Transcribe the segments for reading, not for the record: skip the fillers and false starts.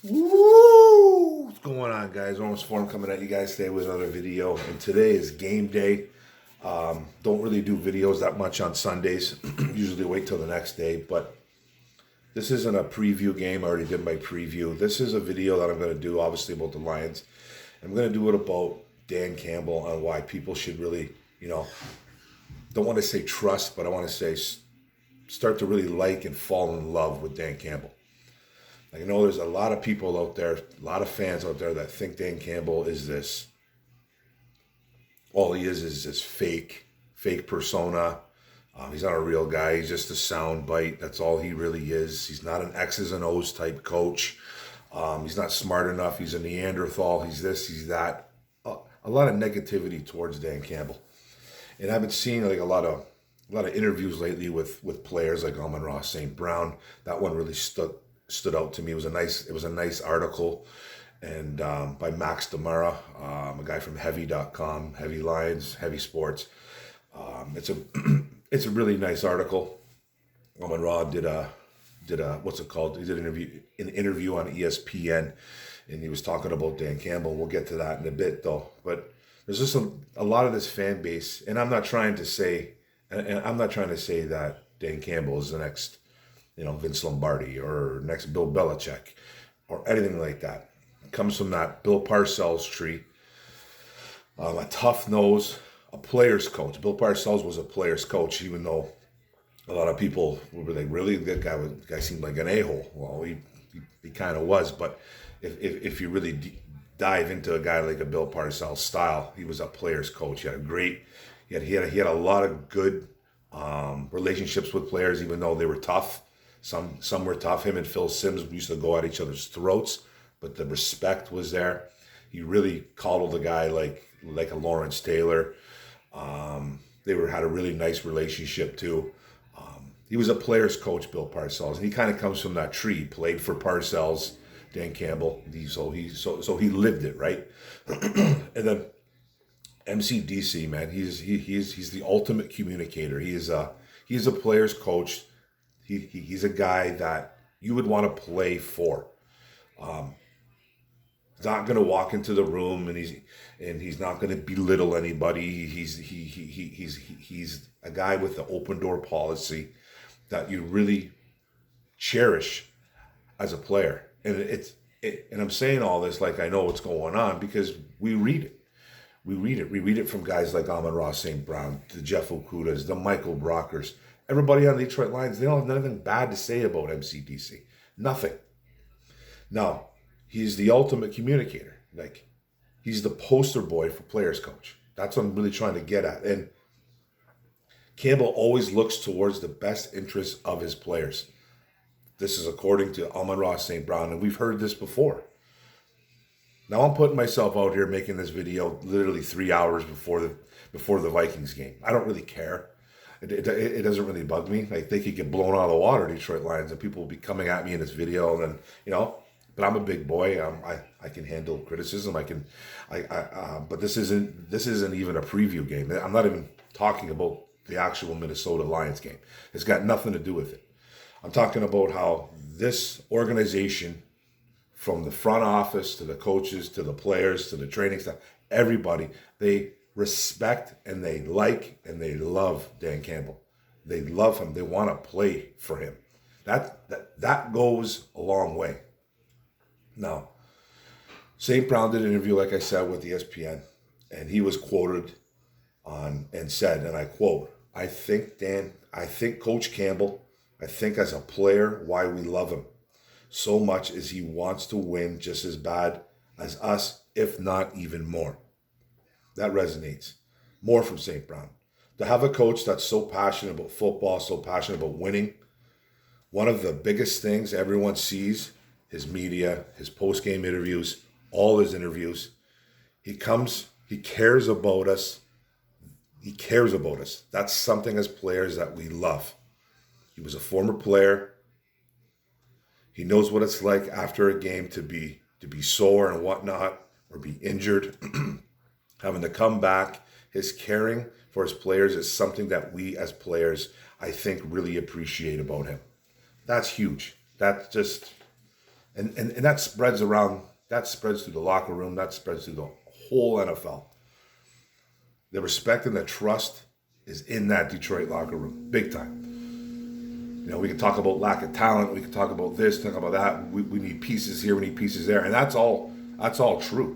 Woo! What's going on, guys? Almost Form coming at you guys today with another video. And today is game day. Don't really do videos that much on Sundays. Usually wait till the next day. But this isn't a preview game. I already did my preview. This is a video that I'm going to do, obviously, about the Lions. I'm going to do it about Dan Campbell on why people should really, don't want to say trust, but I want to say start to really like and fall in love with Dan Campbell. I know there's a lot of people out there, a lot of fans out there that think Dan Campbell is this. All he is this fake persona. He's not a real guy. He's just a sound bite. That's all he really is. He's not an X's and O's type coach. He's not smart enough. He's a Neanderthal. He's this, he's that. A lot of negativity towards Dan Campbell. And I've been seeing like a lot of interviews lately with players like Amon-Ra St. Brown. That one really stood out to me. It was a nice article, and by Max Demara, a guy from Heavy.com, Heavy Lions, Heavy Sports. It's a really nice article. Amon-Ra did a what's it called? He did an interview on ESPN, and he was talking about Dan Campbell. We'll get to that in a bit though. But there's just a lot of this fan base, and I'm not trying to say that Dan Campbell is the next, Vince Lombardi or next Bill Belichick or anything like that. It comes from that Bill Parcells tree. A tough nose, a player's coach. Bill Parcells was a player's coach, even though a lot of people were like, really? The guy seemed like an a-hole. Well, he kind of was, but if you really dive into a guy like a Bill Parcells style, he was a player's coach. He had a lot of good relationships with players, even though they were tough. Some were tough. Him and Phil Simms used to go at each other's throats, but the respect was there. He really coddled a guy like a Lawrence Taylor. They had a really nice relationship too. He was a player's coach, Bill Parcells, and he kind of comes from that tree. He played for Parcells, Dan Campbell. So he lived it, right? And then MCDC, man, he's the ultimate communicator. He's a player's coach. He's a guy that you would want to play for. He's not going to walk into the room and he's not going to belittle anybody. He's a guy with the open door policy that you really cherish as a player. And and I'm saying all this like I know what's going on because we read it. We read it from guys like Amon-Ra St. Brown, the Jeff Okudas, the Michael Brockers. Everybody on the Detroit Lions, they don't have nothing bad to say about MCDC. Nothing. Now, he's the ultimate communicator. Like, he's the poster boy for players coach. That's what I'm really trying to get at. And Campbell always looks towards the best interests of his players. This is according to Amon-Ra St. Brown, and we've heard this before. Now I'm putting myself out here making this video literally 3 hours before the Vikings game. I don't really care. It doesn't really bug me. Like, they could get blown out of the water, Detroit Lions, and people will be coming at me in this video, and then But I'm a big boy. I can handle criticism. But this isn't even a preview game. I'm not even talking about the actual Minnesota Lions game. It's got nothing to do with it. I'm talking about how this organization, from the front office to the coaches to the players to the training staff, everybody, they respect and they like and they love Dan Campbell. They love him. They want to play for him. That goes a long way. Now, St. Brown did an interview, like I said, with ESPN, and he was quoted on and said, and I quote, I think Coach Campbell, I think as a player, why we love him so much is he wants to win just as bad as us, if not even more. That resonates. More from St. Brown. To have a coach that's so passionate about football, so passionate about winning, one of the biggest things everyone sees, his media, his post-game interviews, all his interviews, he cares about us. He cares about us. That's something as players that we love. He was a former player. He knows what it's like after a game to be sore and whatnot, or be injured, having to come back. His caring for his players is something that we as players, I think, really appreciate about him. That's huge. And that spreads around, that spreads through the locker room, that spreads through the whole NFL. The respect and the trust is in that Detroit locker room, big time. We can talk about lack of talent, we can talk about this, talk about that. We need pieces here, we need pieces there, and that's all true.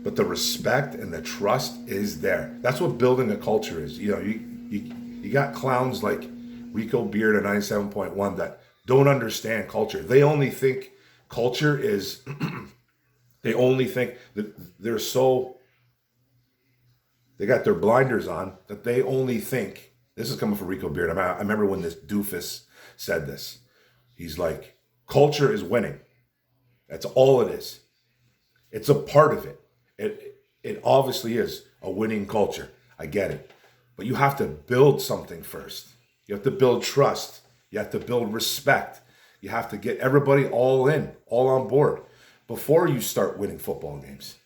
But the respect and the trust is there. That's what building a culture is. You got clowns like Rico Beard at 97.1 that don't understand culture. They only think culture is, they only think that they got their blinders on, that they only think, this is coming from Rico Beard. I remember when this doofus said this. He's like, culture is winning. That's all it is. It's a part of it. It obviously is a winning culture. I get it. But you have to build something first. You have to build trust. You have to build respect. You have to get everybody all in, all on board before you start winning football games.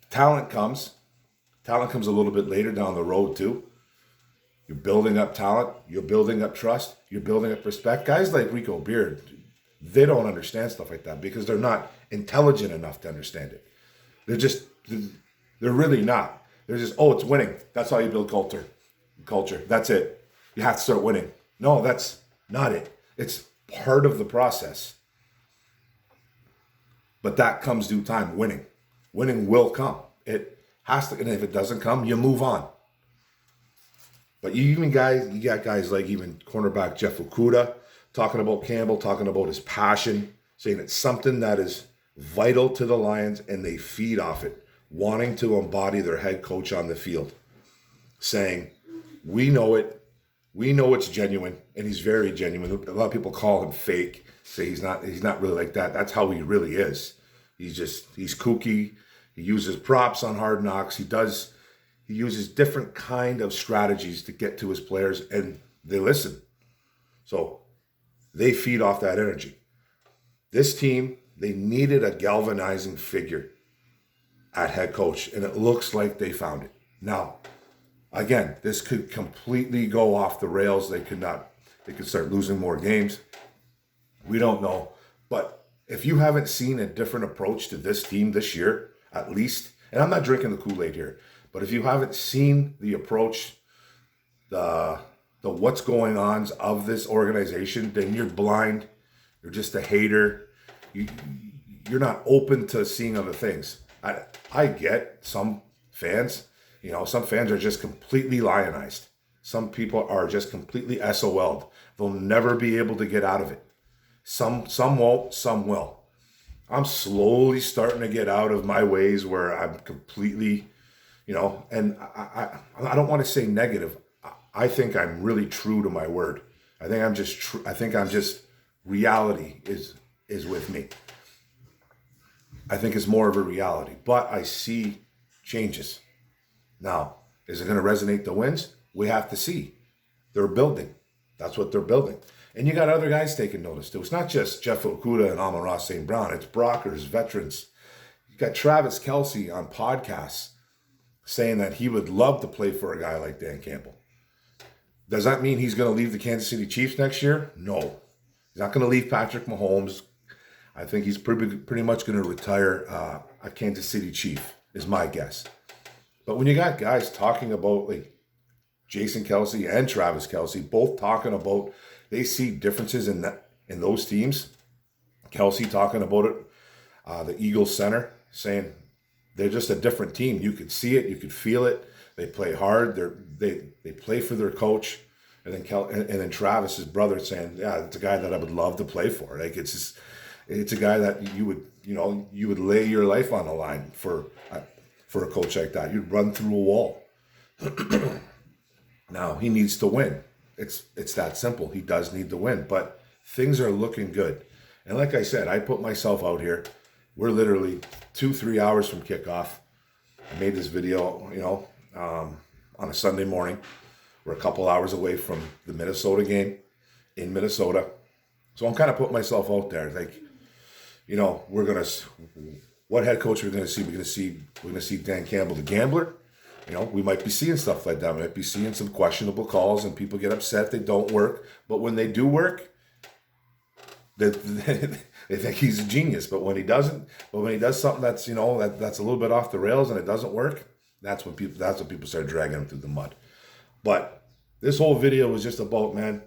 Talent comes a little bit later down the road too. You're building up talent. You're building up trust. You're building up respect. Guys like Rico Beard, they don't understand stuff like that because they're not intelligent enough to understand it. They're really not. They're just, it's winning. That's how you build culture. That's it. You have to start winning. No, that's not it. It's part of the process. But that comes due time. Winning will come. It has to, and if it doesn't come, you move on. But you got guys like even cornerback Jeff Okudah talking about Campbell, talking about his passion, saying it's something that is vital to the Lions and they feed off it, wanting to embody their head coach on the field, saying, we know it's genuine, and he's very genuine. A lot of people call him fake, say he's not really like that. That's how he really is. He's kooky. He uses props on Hard Knocks. He uses different kind of strategies to get to his players, and they listen. So they feed off that energy. This team, they needed a galvanizing figure at head coach, and it looks like they found it. Now, again, this could completely go off the rails. They could start losing more games. We don't know. But if you haven't seen a different approach to this team this year, at least, and I'm not drinking the Kool-Aid here, but if you haven't seen the approach, the what's going on of this organization, then you're blind. You're just a hater. You're not open to seeing other things. I get some fans. Some fans are just completely lionized. Some people are just completely SOL'd. They'll never be able to get out of it. Some won't, some will. I'm slowly starting to get out of my ways where I'm completely, and I don't want to say negative. I think I'm really true to my word. I think I'm just reality is with me. I think it's more of a reality, but I see changes. Now, is it going to resonate the wins? We have to see. They're building. That's what they're building. And you got other guys taking notice too. It's not just Jeff Okudah and Amon-Ra St. Brown. It's Brockers, veterans. You got Travis Kelce on podcasts saying that he would love to play for a guy like Dan Campbell. Does that mean he's going to leave the Kansas City Chiefs next year? No. He's not going to leave Patrick Mahomes. I think he's pretty much going to retire a Kansas City Chief, is my guess. But when you got guys talking about like Jason Kelce and Travis Kelce, both talking about they see differences in those teams. Kelce talking about it, the Eagles center, saying they're just a different team. You could see it, you could feel it. They play hard. They play for their coach. And then Travis's brother saying, "Yeah, it's a guy that I would love to play for. Like it's a guy that you would lay your life on the line for a coach like that. You'd run through a wall." Now he needs to win. It's that simple. He does need to win, but things are looking good. And like I said, I put myself out here. We're literally 2-3 hours from kickoff. I made this video, on a Sunday morning. We're a couple hours away from the Minnesota game in Minnesota. So I'm kind of putting myself out there. Like, what head coach are we going to see? We're going to see Dan Campbell, the gambler. We might be seeing stuff like that. We might be seeing some questionable calls and people get upset they don't work. But when they do work, they think he's a genius. But when he doesn't, but when he does something that's, that's a little bit off the rails and it doesn't work, that's when people start dragging him through the mud. But this whole video was just about, man,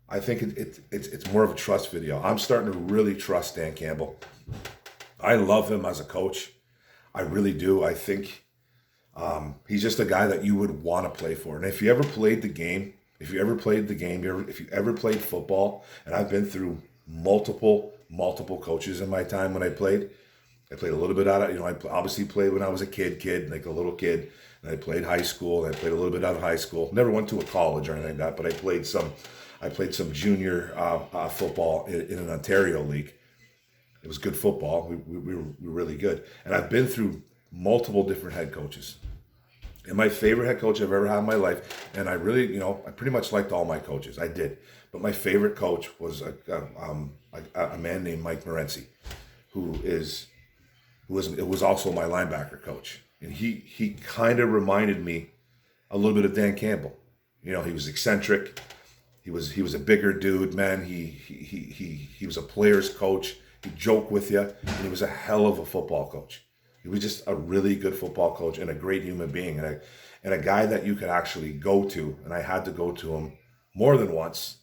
I think it's more of a trust video. I'm starting to really trust Dan Campbell. I love him as a coach. I really do. I think he's just a guy that you would want to play for. And if you ever played the game, if you ever played football, and I've been through multiple coaches in my time when I played. I played a little bit out of, I obviously played when I was a kid, like a little kid. And I played high school, and I played a little bit out of high school. Never went to a college or anything like that, but I played some junior football in an Ontario league. It was good football. We were really good. And I've been through multiple different head coaches. And my favorite head coach I've ever had in my life, and I really, I pretty much liked all my coaches. I did. But my favorite coach was a man named Mike Morency, who was also my linebacker coach. And he kind of reminded me a little bit of Dan Campbell. He was eccentric. He was a bigger dude, man. He was a player's coach. He'd joke with you, and he was a hell of a football coach. He was just a really good football coach and a great human being, and a guy that you could actually go to. And I had to go to him more than once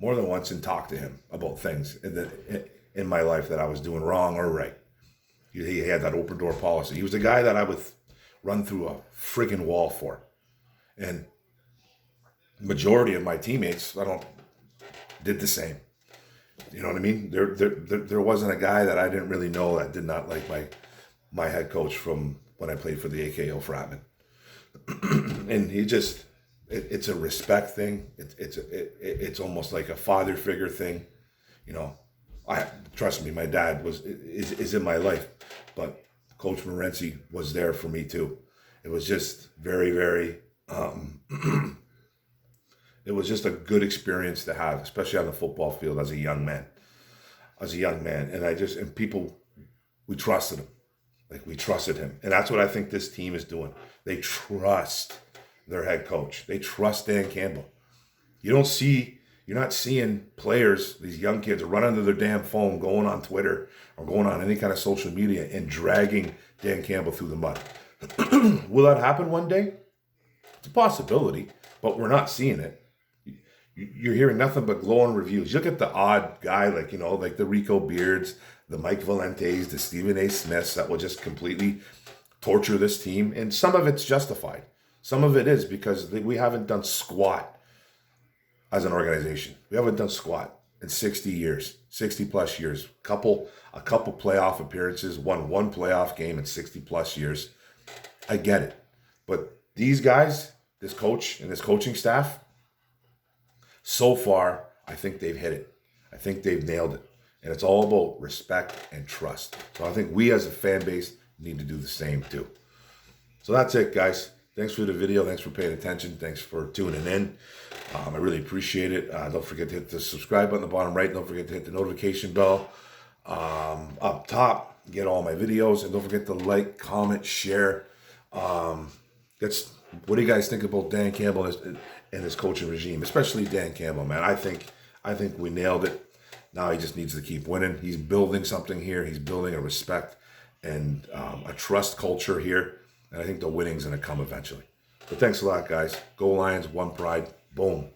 and talk to him about things in my life that I was doing wrong or right. He had that open door policy. He was the guy that I would run through a friggin' wall for. And majority of my teammates, did the same. You know what I mean? There wasn't a guy that I didn't really know that did not like my head coach from when I played for the AKO Fratman. And he just, it's a respect thing. It's almost like a father figure thing. Trust me, my dad is in my life, but Coach Morency was there for me too. It was just very, very, it was just a good experience to have, especially on the football field as a young man. And people, we trusted him. Like, we trusted him. And that's what I think this team is doing. They trust their head coach. They trust Dan Campbell. You're not seeing players, these young kids, run under their damn phone, going on Twitter or going on any kind of social media and dragging Dan Campbell through the mud. Will that happen one day? It's a possibility, but we're not seeing it. You're hearing nothing but glowing reviews. You look at the odd guy, like the Rico Beards, the Mike Valentes, the Stephen A. Smiths that will just completely torture this team. And some of it's justified. Some of it is because we haven't done squat as an organization. We haven't done squat in 60 plus years. A couple playoff appearances, won one playoff game in 60 plus years. I get it. But these guys, this coach and this coaching staff, so far, I think they've hit it. I think they've nailed it. And it's all about respect and trust. So I think we as a fan base need to do the same too. So that's it, guys. Thanks for the video. Thanks for paying attention. Thanks for tuning in. I really appreciate it. Don't forget to hit the subscribe button at the bottom right. Don't forget to hit the notification bell up top. Get all my videos. And don't forget to like, comment, share. What do you guys think about Dan Campbell and his coaching regime? Especially Dan Campbell, man. I think we nailed it. Now he just needs to keep winning. He's building something here. He's building a respect and a trust culture here. And I think the winning's going to come eventually. But thanks a lot, guys. Go Lions, one pride. Boom.